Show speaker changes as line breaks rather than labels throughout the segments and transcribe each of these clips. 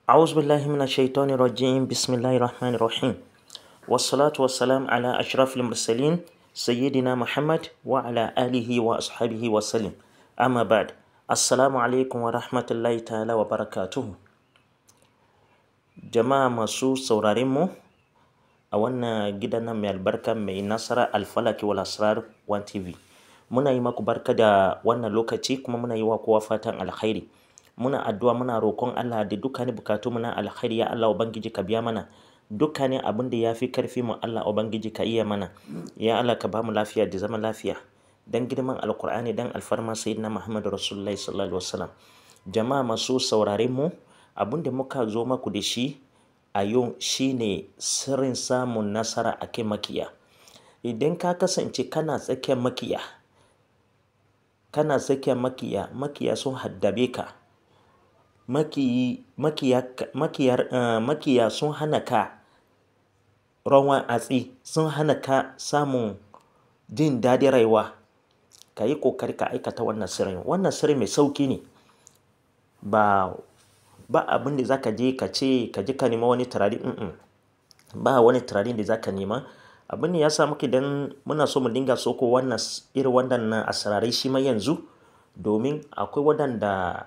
أعوذ بالله من الشيطان الرجيم بسم الله الرحمن الرحيم والصلاة والسلام على أشرف المرسلين سيدنا محمد وعلى آله وأصحابه وسلم أما بعد السلام عليكم ورحمة الله تعالى وبركاته جماعة masu sauraronmu a wannan gidan nan mai albarka mai nasara alfalaki wal asrar 1TV muna yi maku barka da wannan lokaci kuma muna yi wa kowa fatan alkhairi. Muna addu'a muna roƙon Allah da dukkanin bukatu muna alkhairi ya Allah ubangiji ka biya mana dukkanin abin da yafi karfi mu Allah ubangiji ka iya mana ya Allah ka ba mu lafiya da zaman lafiya dan girman alkur'ani dan alfarma sayyidina Muhammad rasulullahi sallallahu alaihi wasallam. Jama'a masu sauraren mu abin da muka zo maku da shi a yau shine sirrin samun nasara akan makiya. Idan ka kasance kana tsakiyar makiya sun haddabe ka, makiya sun hana ka rawan atsi, sun hana ka samun jin daɗin rayuwa, ka yi ƙoƙari ka aikata wannan sirrin. Wannan sirri mai sauƙi ne, ba abin da za ka je ka ce ka je ka nema wani turare, ba wani turare da za ka nema. Abin da ya sa muke dan muna so mu dinga soko wannan irin waɗannan asirarai shi ma yanzu, domin akwai waɗanda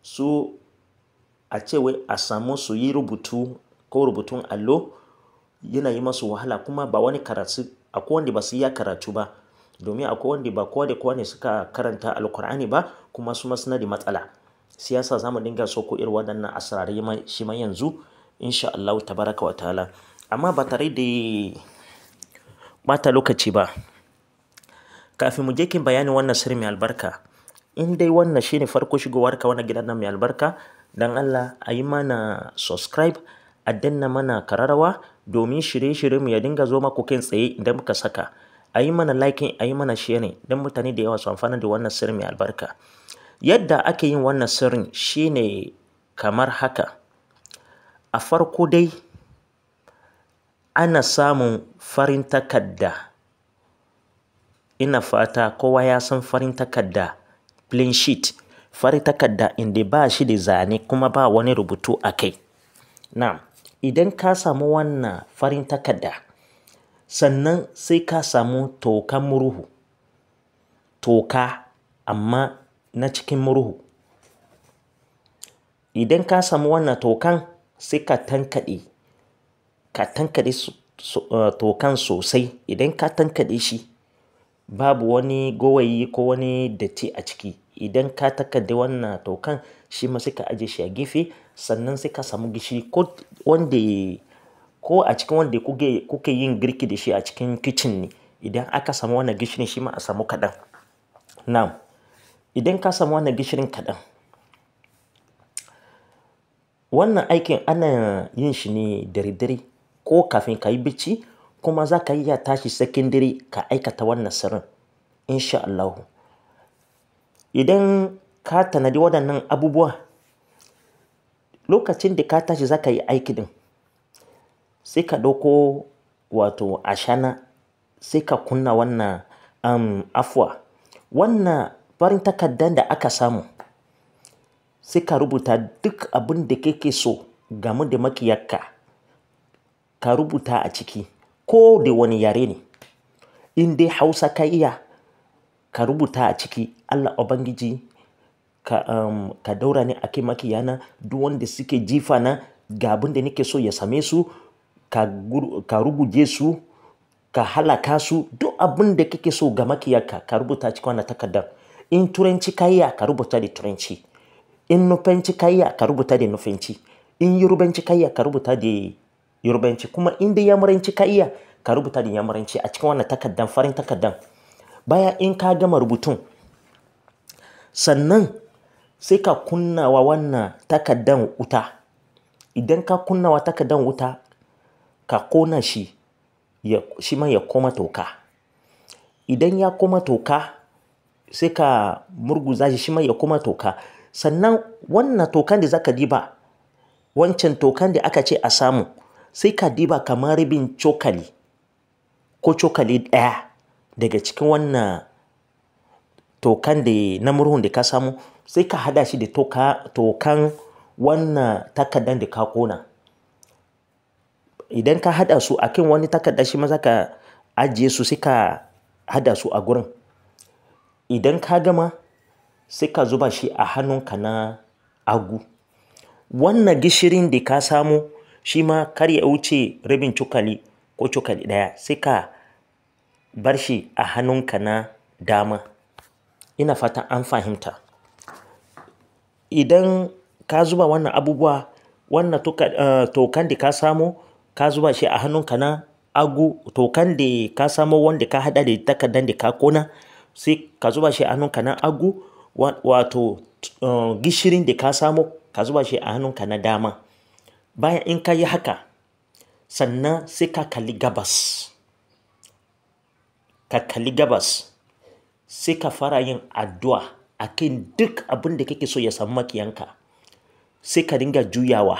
su a ce wai a samu su yi rubutu ko rubutun allo yana yi masu wahala, kuma ba wani karatu. Akwai wanda ba su iya karatu ba, domin akwai wanda ba kowa da kowa ne suka karanta alkur'ani ba, kuma su ma suna da matsala. Siyasa za mu dinga soko irin waɗannan asirarai shi ma yanzu insha Allah tabaraka wa ta'ala. Amma ba tare da bata lokaci ba, kafin mu je kin bayanin wannan sirri mai albarka, in dai wannan shine farko shigowarka wannan gidan nan mai albarka, dan Allah a yi mana subscribe, a danna mana kararrawa domin shirye-shirye mu ya dinga zo maku kai tsaye idan muka saka. A yi mana liking, a yi mana sharing don mutane da yawa su amfana da wannan sirri mai albarka. Yadda ake yin wannan sirrin shine kamar haka. A farko dai ana samun farin takarda. Ina fata kowa ya san farin takarda, plain sheet. Farin takarda inda ba shi da zane kuma ba wani rubutu a kai. Na'am, idan ka samu wannan farin takarda, sannan sai ka samu tokan murhu. Toka amma na cikin murhu. Idan ka samu wannan tokan sai ka tankaɗe tokan sosai. Idan ka tankaɗe shi babu wani gawayi ko wani datti a ciki. Idan ka tankaɗe wannan tokan shi ma sai ka ajiye shi a gefe, sannan sai ka samu gishiri ko a cikin wanda kuke yin girki da shi a cikin kitchen ne. Idan aka samu wannan gishirin shi ma a samu kaɗan. Na'am, idan ka samu wannan gishirin kaɗan, wannan aikin ana yin shi ne dare-dare ko kafin ka yi bacci, kuma za ka iya tashi tsakin dare ka aikata wannan sirrin insha Allah. Idan ka tanadi waɗannan abubuwa, lokacin da ka tashi za ka yi aiki din, sai ka ɗauko wato ashana, sai ka kunna wannan wannan farin takardar da aka samu, sai ka rubuta duk abin da kake so game da makiyarka, ka rubuta a ciki ko da wani yare ne. In dai Hausa ka iya, ka rubuta a ciki. Allah ubangiji ka daura ni akan makiyana, duk wanda suke jifa na ga abin da nake so ya same su, ka ruguje su, ka halaka su. Duk abin da kake so ga makiyarka ka rubuta cikin wannan takardar. In Turanci ka iya, ka rubuta da Turanci. In Nufanci ka iya, ka rubuta da Nufanci. In Yorubanci ka iya, ka rubuta da Yorubanci. Kuma in dai Yamuranci ka iya, ka rubuta da Yamuranci a cikin wannan takardar, farin takardar. Baya in ka gama rubutun, sannan sai ka kunna wa wannan takardar wuta. Idan ka kunna wa takardar wuta, ka ƙona shi, shi ma ya koma toka. Idan ya koma toka, sai ka murguza shi ma ya koma toka. Sannan wannan tokan da za ka diba, wancan tokan da aka ce a samu, sai ka diba kamar rabin cokali ko cokali ɗaya daga cikin wannan tokan da na murhun da ka samu, sai ka hada shi da tokan wannan takardan da ka kona. Idan ka hada su akan wani takarda shi ma za ka ajiye su sai ka hada su a gurin. Idan ka gama sai ka zuba shi a hannunka na hagu. Wannan gishirin da ka samo shi ma kar ya wuce rabin cokali ko cokali ɗaya, sai ka bar shi a hannunka na dama. Ina fatan an fahimta. Idan ka zuba wannan abubuwa, wannan tokan da ka samo ka zuba shi a hannunka na hagu, tokan da ka samo wanda ka hada da takardan da ka kona sai ka zuba shi a hannunka na hagu, wato gishirin da ka samo ka zuba shi a hannunka na dama. Bayan in ka yi haka, sannan sai ka kalli gabas. Ka kalli gabas sai ka fara yin addu'a akan duk abin da kake so ya samu makiyanka. Sai ka dinga juyawa.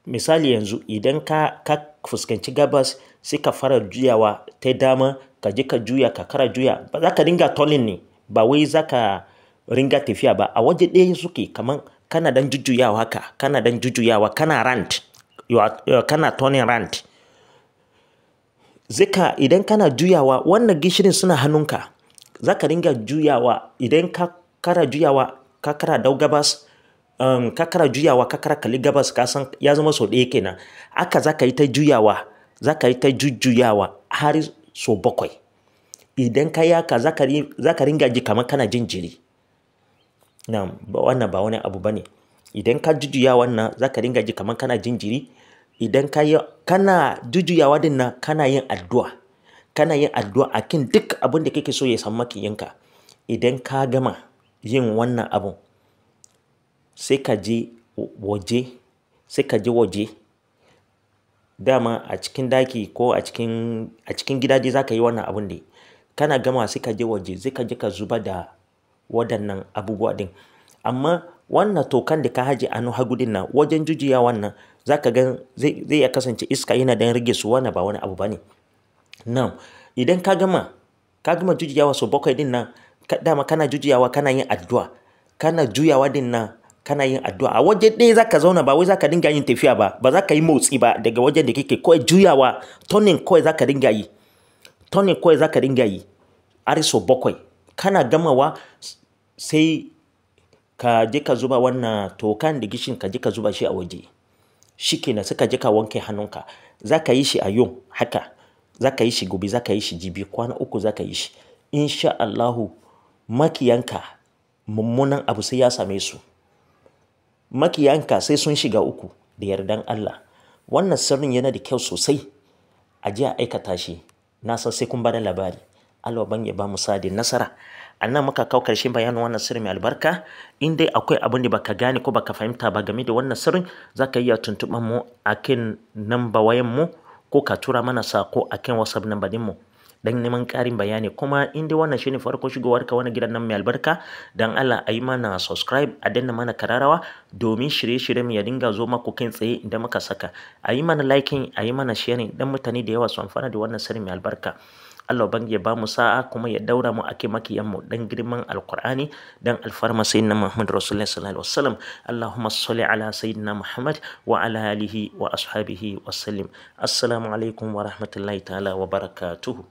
Misali yanzu idan ka fuskanci gabas sai ka fara juyawa ta dama, ka je ka juya ka kara juya. Ba za ka dinga turning ne, ba wai za ka ringa tafiya ba. A waje ɗaya suke, kaman kana dan jujjuyawa haka, kana dan jujjuyawa, kana rant, kana turning rant. Idan kana juyawa, wannan gishirin suna hannunka, za ka dinga juyawa. Idan ka kara juyawa, ka kara dau gabas, ka kara juyawa, ka kara kalli gabas, ka san ya zama sau ɗaya kenan. Haka za ka yi ta juyawa, za ka yi ta jujjuyawa har sau 7. Idan ka yi haka za ka ringa ji kamar kana jin jiri. Wannan ba wani abu ba ne. Idan ka jujjuya wannan za ka ringa ji kamar kana jin jiri. Idan kana jujjuyawa din nan kana yin addu'a. Kana yin addu'a akan duk abin da kake so ya samu makiyanka. Idan ka gama yin wannan abun sai ka je waje. Dama a cikin daki ko a cikin gida dai za ka yi wannan abun ne. Kana gama sai ka je waje, sai ka je ka zubar da waɗannan abubuwa din. Amma wannan tokan da ka haje a hannun hagu din nan, wajen jujjuya wannan za ka ga zai iya kasance iska yana dan rage su. Wannan ba wani abu ba ne. Idan ka gama jujjuyawa sau 7 din nan, dama kana jujjuyawa kana yin addu'a. Kana juyawa din nan kana yin addu'a. A waje ɗaya za ka zauna, ba wai za ka dinga yin tafiya ba. Ba za ka yi motsi ba daga wajen da kake. Kawai juyawa, turning kawai za ka dinga yi. Turning kawai za ka dinga yi har sau 7. Kana gamawa sai ka je ka zuba wannan tokan da gishin, ka je ka zuba shi a waje. Shikenan sai ka je ka wanke hannunka. Za ka yi shi a yau haka, za ka yi shi gobe, za ka yi shi jibi, kwana 3 za ka yi shi. Insha Allahu makiyanka mummunan abu sai ya same su. Makiyanka sai sun shiga uku da yardan Allah. Wannan sirrin yana da kyau sosai. A je a aikata shi. Na san sai kun bada labari. Allah ya ba mu sa'adin nasara. A nan muka kawo ƙarshen bayanin wannan sirri mai albarka. In dai akwai abin da baka gane ko baka fahimta ba game da wannan sirrin, za ka iya tuntuɓar mu akan namba wayan mu, ko ka tura mana sako akan WhatsApp namba din mu dan neman ƙarin bayani. Kuma in dai wannan shine farko shigowar ka wannan gidan nan mai albarka, dan Allah ayi mana subscribe, a danna mana kararawa domin shirye-shirye mu ya dinga zo maku kai tsaye idan muka saka. Ayi mana liking, ayi mana sharing dan mutane da yawa su amfana da wannan sirri mai albarka. Allah ya ba mu sa'a kuma ya daura mu ake makiyan mu dan girman alqur'ani, dan alfarma sayyidina Muhammad rasulullahi sallallahu alaihi wasallam. Allahumma salli ala sayyidina Muhammad wa ala alihi wa ashabihi wa sallim. Assalamu alaikum wa rahmatullahi ta'ala wa barakatuhu.